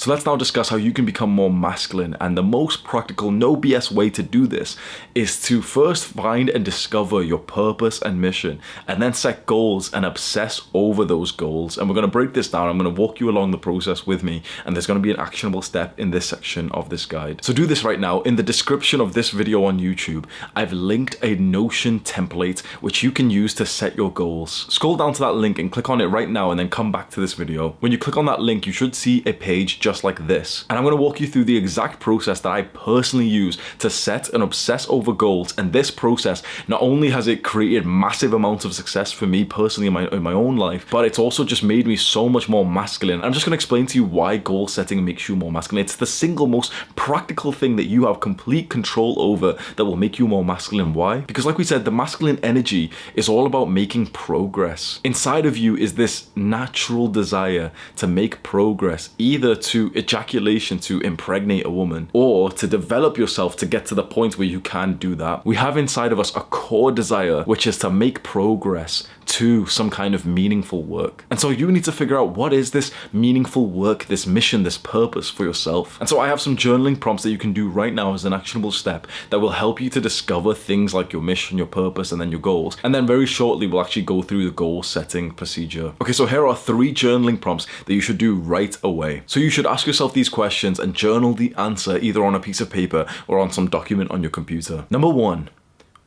So let's now discuss how you can become more masculine, and the most practical, no BS way to do this is to first find and discover your purpose and mission, and then set goals and obsess over those goals. And we're going to break this down. I'm going to walk you along the process with me, and there's going to be an actionable step in this section of this guide. So do this right now. In the description of this video on YouTube, I've linked a Notion template which you can use to set your goals. Scroll down to that link and click on it right now, and then come back to this video. When you click on that link, you should see a page just like this. And I'm going to walk you through the exact process that I personally use to set and obsess over goals. And this process, not only has it created massive amounts of success for me personally in my own life, but it's also just made me so much more masculine. I'm just going to explain to you why goal setting makes you more masculine. It's the single most practical thing that you have complete control over that will make you more masculine. Why? Because like we said, the masculine energy is all about making progress. Inside of you is this natural desire to make progress, either to ejaculation to impregnate a woman, or to develop yourself to get to the point where you can do that. We have inside of us a core desire, which is to make progress to some kind of meaningful work. And so you need to figure out, what is this meaningful work, this mission, this purpose for yourself? And so I have some journaling prompts that you can do right now as an actionable step that will help you to discover things like your mission, your purpose, and then your goals. And then very shortly, we'll actually go through the goal setting procedure. Okay, so here are 3 journaling prompts that you should do right away. So you should ask yourself these questions and journal the answer either on a piece of paper or on some document on your computer. Number 1.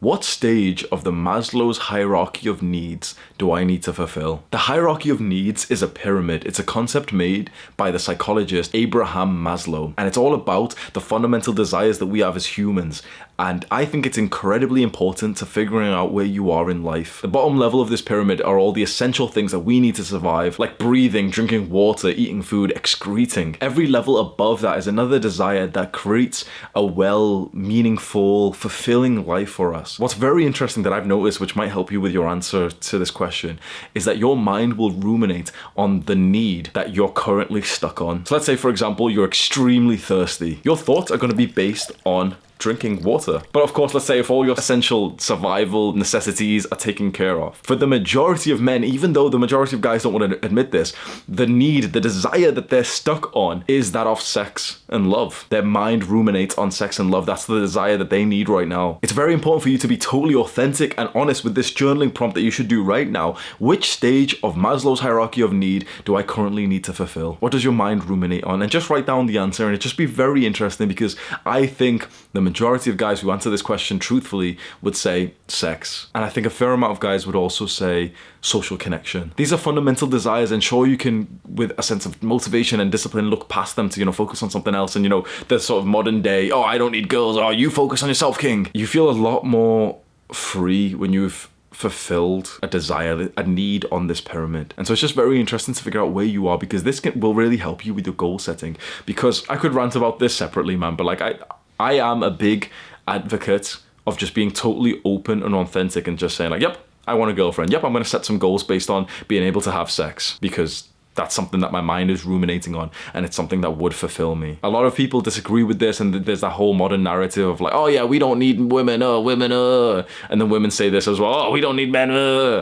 What stage of the Maslow's hierarchy of needs do I need to fulfill? The hierarchy of needs is a pyramid. It's a concept made by the psychologist Abraham Maslow, and it's all about the fundamental desires that we have as humans. And I think it's incredibly important to figuring out where you are in life. The bottom level of this pyramid are all the essential things that we need to survive, like breathing, drinking water, eating food, excreting. Every level above that is another desire that creates a well, meaningful, fulfilling life for us. What's very interesting that I've noticed, which might help you with your answer to this question, is that your mind will ruminate on the need that you're currently stuck on. So let's say, for example, you're extremely thirsty. Your thoughts are going to be based on drinking water. But of course, let's say if all your essential survival necessities are taken care of. For the majority of men, even though the majority of guys don't want to admit this, the need, the desire that they're stuck on is that of sex and love. Their mind ruminates on sex and love. That's the desire that they need right now. It's very important for you to be totally authentic and honest with this journaling prompt that you should do right now. Which stage of Maslow's hierarchy of need do I currently need to fulfill? What does your mind ruminate on? And just write down the answer, and it just be very interesting, because I think the majority of guys who answer this question truthfully would say sex. And I think a fair amount of guys would also say social connection. These are fundamental desires, and sure, you can, with a sense of motivation and discipline, look past them to, focus on something else. And, the sort of modern day, oh, I don't need girls, oh, you focus on yourself, king. You feel a lot more free when you've fulfilled a desire, a need on this pyramid. And so it's just very interesting to figure out where you are, because this will really help you with your goal setting. Because I could rant about this separately, man, but like I am a big advocate of just being totally open and authentic and just saying like, yep, I want a girlfriend. Yep, I'm going to set some goals based on being able to have sex, because that's something that my mind is ruminating on, and it's something that would fulfill me. A lot of people disagree with this, and there's that whole modern narrative of like, oh yeah, we don't need women, and then women say this as well, oh, we don't need men,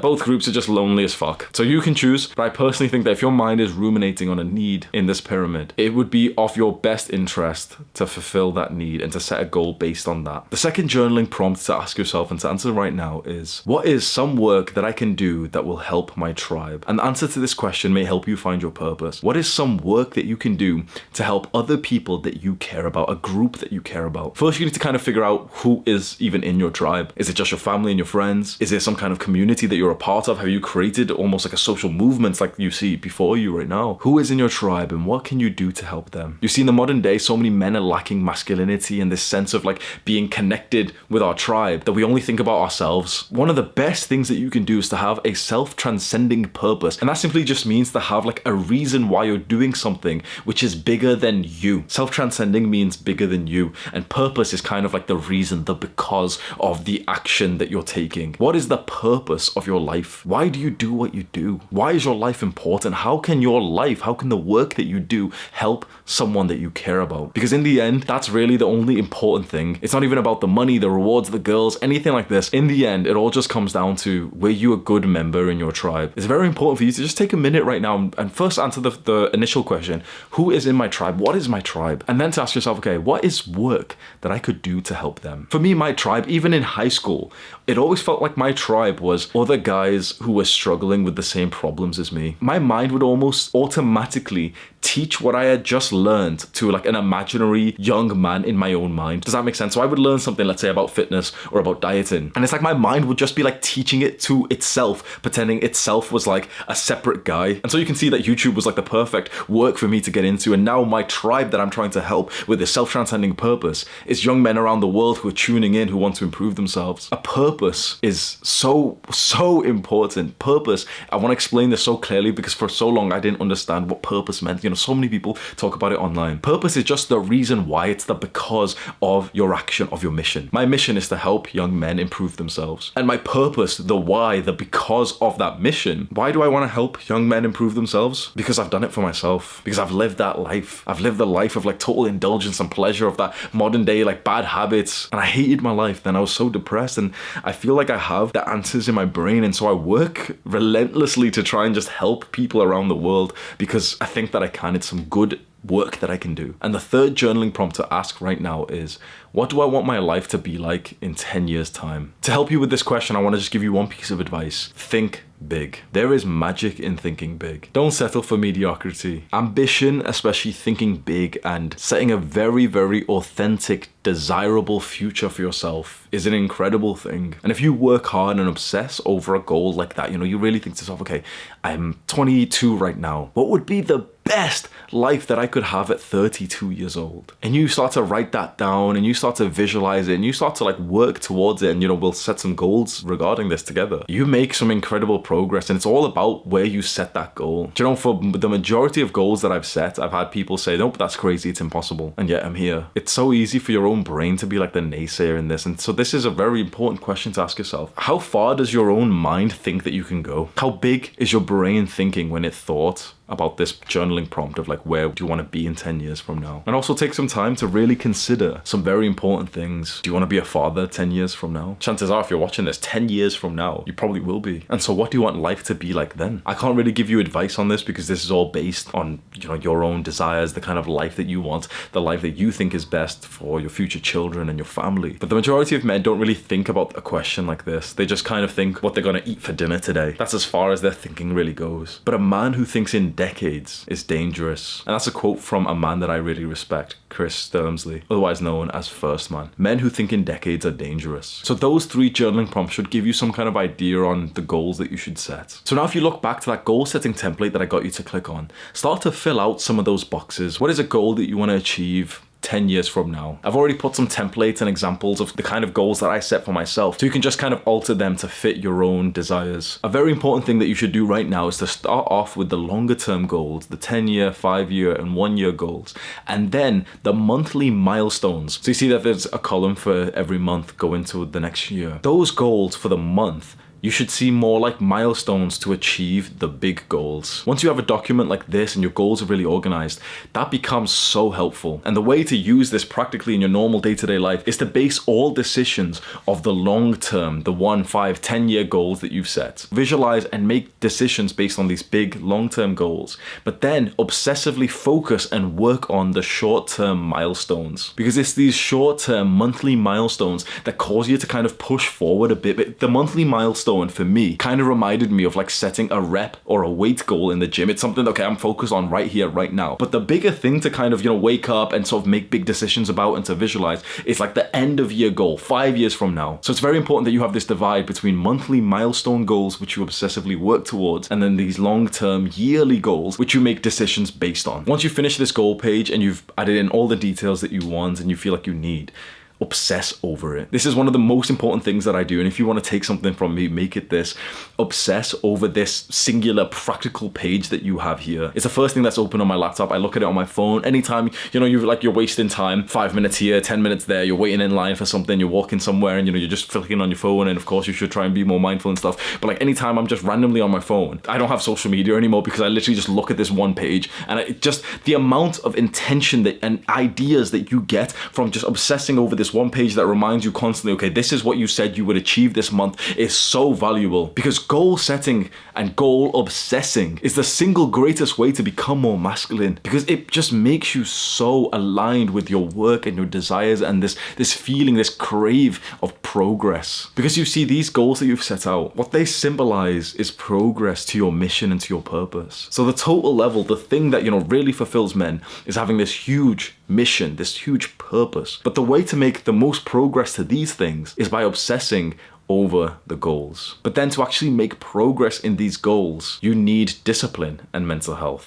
Both groups are just lonely as fuck. So you can choose, but I personally think that if your mind is ruminating on a need in this pyramid, it would be of your best interest to fulfill that need and to set a goal based on that. The second journaling prompt to ask yourself and to answer right now is, what is some work that I can do that will help my tribe? And the answer to this question may help you find your purpose. What is some work that you can do to help other people that you care about, a group that you care about? First, you need to kind of figure out who is even in your tribe. Is it just your family and your friends? Is there some kind of community that you're a part of? Have you created almost like a social movement like you see before you right now? Who is in your tribe, and what can you do to help them? You see, in the modern day, so many men are lacking masculinity and this sense of like being connected with our tribe, that we only think about ourselves. One of the best things that you can do is to have a self-transcending purpose, and that simply just means to have like a reason why you're doing something which is bigger than you. Self-transcending means bigger than you, and purpose is kind of like the reason, the because of the action that you're taking. What is the purpose of your life? Why do you do what you do? Why is your life important? How can the work that you do help someone that you care about? Because in the end, that's really the only important thing. It's not even about the money, the rewards, the girls, anything like this. In the end, it all just comes down to, were you a good member in your tribe? It's very important for you to just take a minute right now and and first answer the initial question, who is in my tribe? What is my tribe? And then to ask yourself, okay, what is work that I could do to help them? For me, my tribe, even in high school, it always felt like my tribe was other guys who were struggling with the same problems as me. My mind would almost automatically teach what I had just learned to like an imaginary young man in my own mind. Does that make sense? So I would learn something, let's say about fitness or about dieting, and it's like my mind would just be like teaching it to itself, pretending itself was like a separate guy. And so you can see that YouTube was like the perfect work for me to get into. And now my tribe that I'm trying to help with this self-transcending purpose is young men around the world who are tuning in, who want to improve themselves. A purpose is so important. Purpose, I want to explain this so clearly because for so long I didn't understand what purpose meant. You know, so many people talk about it online. Purpose is just the reason why. It's the because of your action, of your mission. My mission is to help young men improve themselves. And my purpose, the why, the because of that mission. Why do I want to help young men improve themselves? Because I've done it for myself. Because I've lived that life. I've lived the life of like total indulgence and pleasure, of that modern day like bad habits. And I hated my life then. I was so depressed, and I feel like I have the answers in my brain. And so I work relentlessly to try and just help people around the world because I think that I can. It's some good work that I can do. And the third journaling prompt to ask right now is, what do I want my life to be like in 10 years time? To help you with this question, I want to just give you one piece of advice. Think big. There is magic in thinking big. Don't settle for mediocrity. Ambition, especially thinking big and setting a very authentic, desirable future for yourself, is an incredible thing. And if you work hard and obsess over a goal like that, you know, you really think to yourself, okay, I'm 22 right now. What would be the best life that I could have at 32 years old? And you start to write that down and you start to visualize it and you start to like work towards it, and you know, we'll set some goals regarding this together. You make some incredible progress, and it's all about where you set that goal. Do you know, for the majority of goals that I've set, I've had people say, nope, that's crazy, it's impossible. And yet I'm here. It's so easy for your own brain to be like the naysayer in this. And so this is a very important question to ask yourself. How far does your own mind think that you can go? How big is your brain thinking when it thought about this journaling prompt of like, where do you want to be in 10 years from now? And also take some time to really consider some very important things. Do you want to be a father 10 years from now? Chances are, if you're watching this 10 years from now, you probably will be. And so what do you want life to be like then? I can't really give you advice on this because this is all based on, you know, your own desires, the kind of life that you want, the life that you think is best for your future children and your family. But the majority of men don't really think about a question like this. They just kind of think what they're going to eat for dinner today. That's as far as their thinking really goes. But a man who thinks in decades is dangerous. And that's a quote from a man that I really respect, Chris Sturmsley, otherwise known as First Man. Men who think in decades are dangerous. So those 3 journaling prompts should give you some kind of idea on the goals that you should set. So now if you look back to that goal setting template that I got you to click on, start to fill out some of those boxes. What is a goal that you want to achieve 10 years from now? I've already put some templates and examples of the kind of goals that I set for myself, so you can just kind of alter them to fit your own desires. A very important thing that you should do right now is to start off with the longer term goals, the 10-year, 5-year, and 1-year goals, and then the monthly milestones. So you see that there's a column for every month going into the next year. Those goals for the month, you should see more like milestones to achieve the big goals. Once you have a document like this and your goals are really organized, that becomes so helpful. And the way to use this practically in your normal day-to-day life is to base all decisions of the long term, the 1, 5, 10-year goals that you've set. Visualize and make decisions based on these big long-term goals, but then obsessively focus and work on the short-term milestones, because it's these short-term monthly milestones that cause you to kind of push forward a bit. But the monthly milestone for me kind of reminded me of like setting a rep or a weight goal in the gym. It's something, okay, I'm focused on right here, right now. But the bigger thing to kind of, you know, wake up and sort of make big decisions about and to visualize is like the end of year goal, 5 years from now. So it's very important that you have this divide between monthly milestone goals, which you obsessively work towards, and then these long-term yearly goals, which you make decisions based on. Once you finish this goal page and you've added in all the details that you want and you feel like you need, obsess over it. This is one of the most important things that I do, and if you want to take something from me, make it this. Obsess over this singular practical page that you have here. It's the first thing that's open on my laptop. I look at it on my phone. Anytime, you know, you're wasting time, 5 minutes here, 10 minutes there, you're waiting in line for something, you're walking somewhere, and you know, you're just flicking on your phone, and of course you should try and be more mindful and stuff. But like anytime I'm just randomly on my phone, I don't have social media anymore because I literally just look at this one page, and it just, the amount of intention that and ideas that you get from just obsessing over this this one page that reminds you constantly, okay, this is what you said you would achieve this month, is so valuable, because goal setting and goal obsessing is the single greatest way to become more masculine, because it just makes you so aligned with your work and your desires and this feeling, this crave of progress. Because you see, these goals that you've set out, what they symbolize is progress to your mission and to your purpose. So the total level, the thing that, really fulfills men is having this huge mission, this huge purpose. But the way to make the most progress to these things is by obsessing over the goals. But then to actually make progress in these goals, you need discipline and mental health.